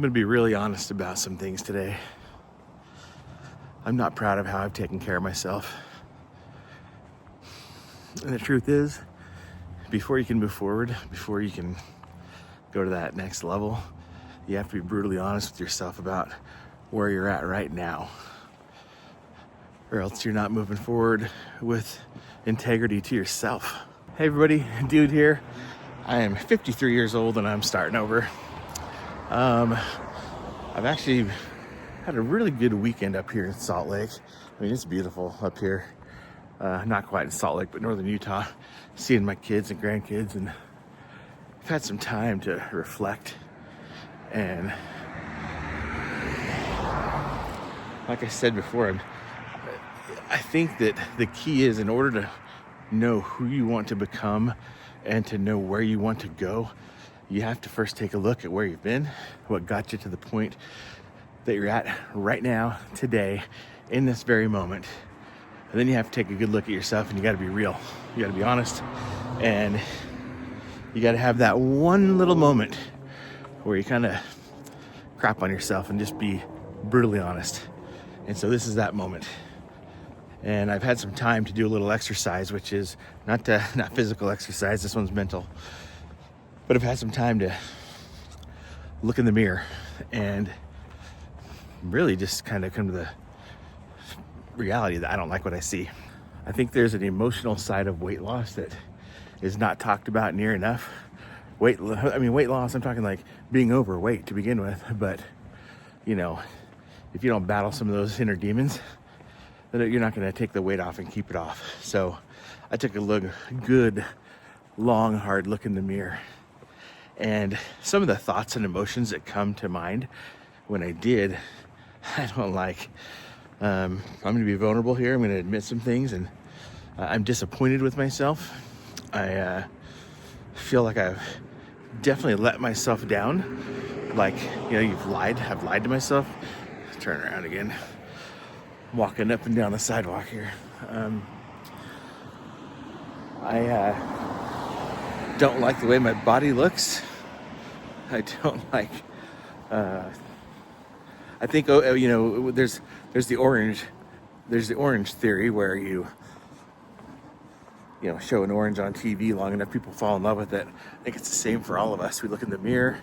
I'm going to be really honest about some things today. I'm not proud of how I've taken care of myself. And the truth is, before you can move forward, before you can go to that next level, you have to be brutally honest with yourself about where you're at right now. Or else you're not moving forward with integrity to yourself. Hey everybody, Dude here. I am 53 years old and I'm starting over. I've actually had a really good weekend up here in Salt Lake. I mean, it's beautiful up here. Not quite in Salt Lake, but northern Utah. Seeing my kids and grandkids, and I've had some time to reflect. And like I said before, I think that the key is, in order to know who you want to become and to know where you want to go, you have to first take a look at where you've been, what got you to the point that you're at right now, today, in this very moment. And then you have to take a good look at yourself, and you got to be real. You got to be honest, and you got to have that one little moment where you kind of crap on yourself and just be brutally honest. And so this is that moment. And I've had some time to do a little exercise, which is not physical exercise. This one's mental. But I've had some time to look in the mirror and really just kind of come to the reality that I don't like what I see. I think there's an emotional side of weight loss that is not talked about near enough. Weight loss, I'm talking like being overweight to begin with. But, you know, if you don't battle some of those inner demons, then you're not going to take the weight off and keep it off. So I took a good, long, hard look in the mirror. And some of the thoughts and emotions that come to mind when I did, I don't like. I'm going to be vulnerable here. I'm going to admit some things, and I'm disappointed with myself. I feel like I've definitely let myself down. Like, you know, I've lied to myself. Turn around again. I'm walking up and down the sidewalk here. I don't like the way my body looks. I don't like. I think you know, there's the orange theory where you show an orange on TV long enough, people fall in love with it. I think it's the same for all of us. We look in the mirror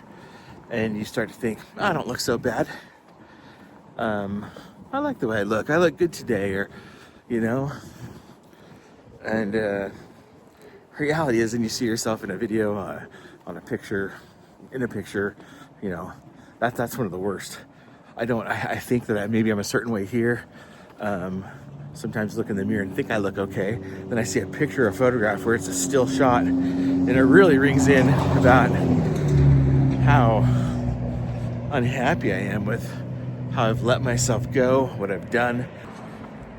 and you start to think, I don't look so bad. I like the way I look. I look good today, or and reality is, and you see yourself in a video, in a picture, that's one of the worst. I think that maybe I'm a certain way here. Sometimes look in the mirror and think I look okay. Then I see a picture or a photograph where it's a still shot, and it really rings in about how unhappy I am with how I've let myself go, what I've done.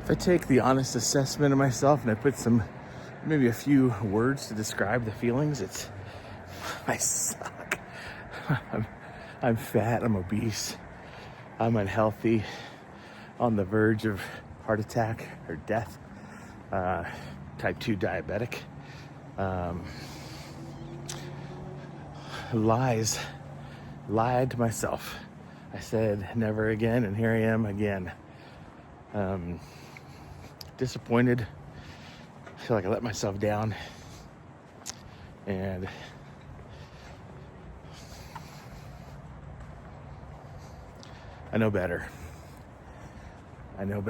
If I take the honest assessment of myself and I put maybe a few words to describe the feelings, it's, I suck. I'm fat, I'm obese, I'm unhealthy, on the verge of heart attack or death, type 2 diabetic, lied to myself. I said never again, and here I am again. Disappointed. I feel like I let myself down, and I know better. I know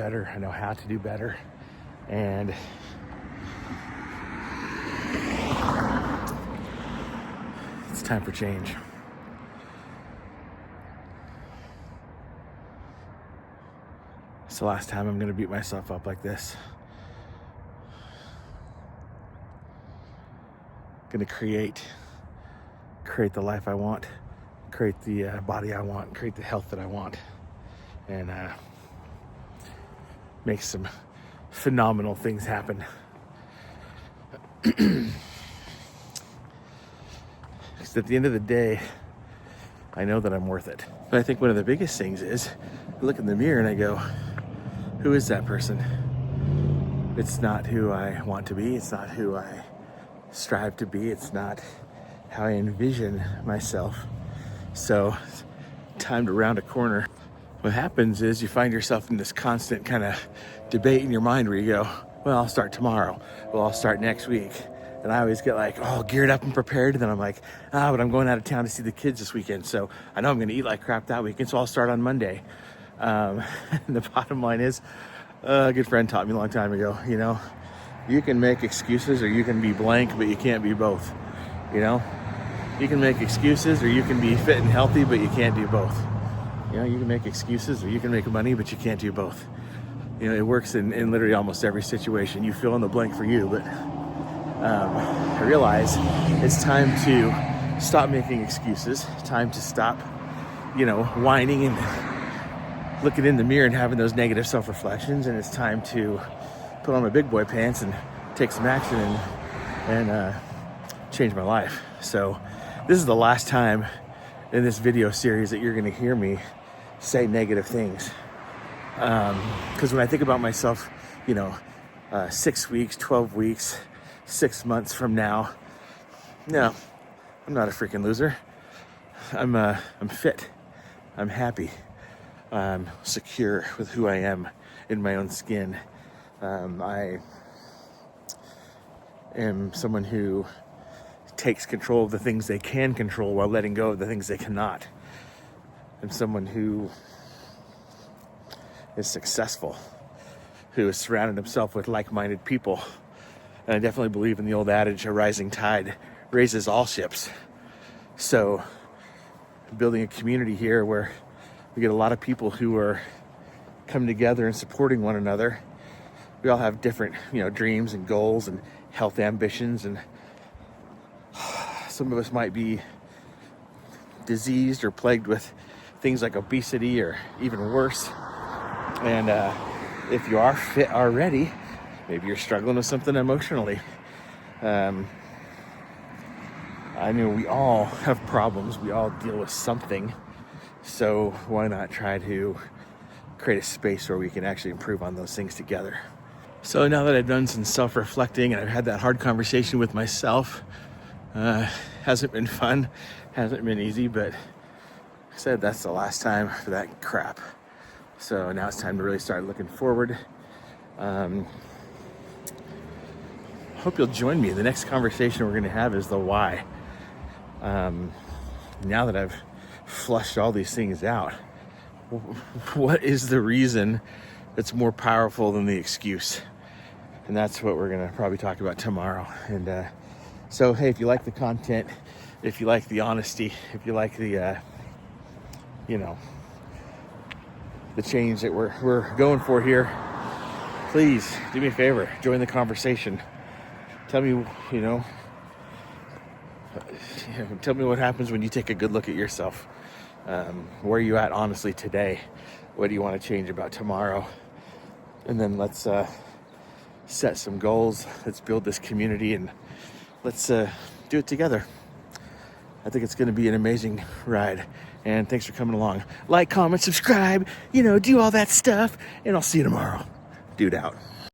how to do better, and it's time for change. It's the last time I'm going to beat myself up like this. Going to create the life I want, create the body I want, create the health that I want, and make some phenomenal things happen. Because at the end of the day, I know that I'm worth it. But I think one of the biggest things is I look in the mirror and I go, who is that person? It's not who I want to be. It's not who I strive to be. It's not how I envision myself. So time to round a corner. What happens is you find yourself in this constant kind of debate in your mind where you go, well, I'll start tomorrow. Well, I'll start next week. And I always get like, all geared up and prepared. And then I'm like, but I'm going out of town to see the kids this weekend. So I know I'm going to eat like crap that weekend. So I'll start on Monday. And the bottom line is, a good friend taught me a long time ago, you know, you can make excuses or you can be blank, but you can't be both. You know, you can make excuses or you can be fit and healthy, but you can't do both. You know, you can make excuses or you can make money, but you can't do both. You know, it works in literally almost every situation. You fill in the blank for you, but I realize it's time to stop making excuses, time to stop, you know, whining and looking in the mirror and having those negative self-reflections, and it's time to put on my big boy pants and take some action and change my life. So this is the last time in this video series that you're going to hear me say negative things. Because when I think about myself, you know, 6 weeks, 12 weeks, 6 months from now, no, I'm not a freaking loser. I'm fit. I'm happy. I'm secure with who I am in my own skin. I am someone who takes control of the things they can control while letting go of the things they cannot. I'm someone who is successful, who has surrounded himself with like-minded people. And I definitely believe in the old adage, a rising tide raises all ships. So building a community here where we get a lot of people who are coming together and supporting one another. We all have different, you know, dreams and goals and health ambitions, and some of us might be diseased or plagued with things like obesity or even worse. And if you are fit already, maybe you're struggling with something emotionally. I know we all have problems. We all deal with something. So why not try to create a space where we can actually improve on those things together? So now that I've done some self-reflecting and I've had that hard conversation with myself, hasn't been fun, hasn't been easy, but like I said, that's the last time for that crap. So now it's time to really start looking forward. Hope you'll join me. The next conversation we're going to have is the why. Now that I've flushed all these things out, what is the reason that's more powerful than the excuse? And that's what we're going to probably talk about tomorrow. And so, hey, if you like the content, if you like the honesty, if you like the, you know, the change that we're going for here, please do me a favor, join the conversation. Tell me, you know, tell me what happens when you take a good look at yourself. Where are you at honestly today? What do you want to change about tomorrow? And then let's set some goals. Let's build this community and let's do it together. I think it's going to be an amazing ride. And thanks for coming along. Like, comment, subscribe, you know, do all that stuff. And I'll see you tomorrow. Dude out.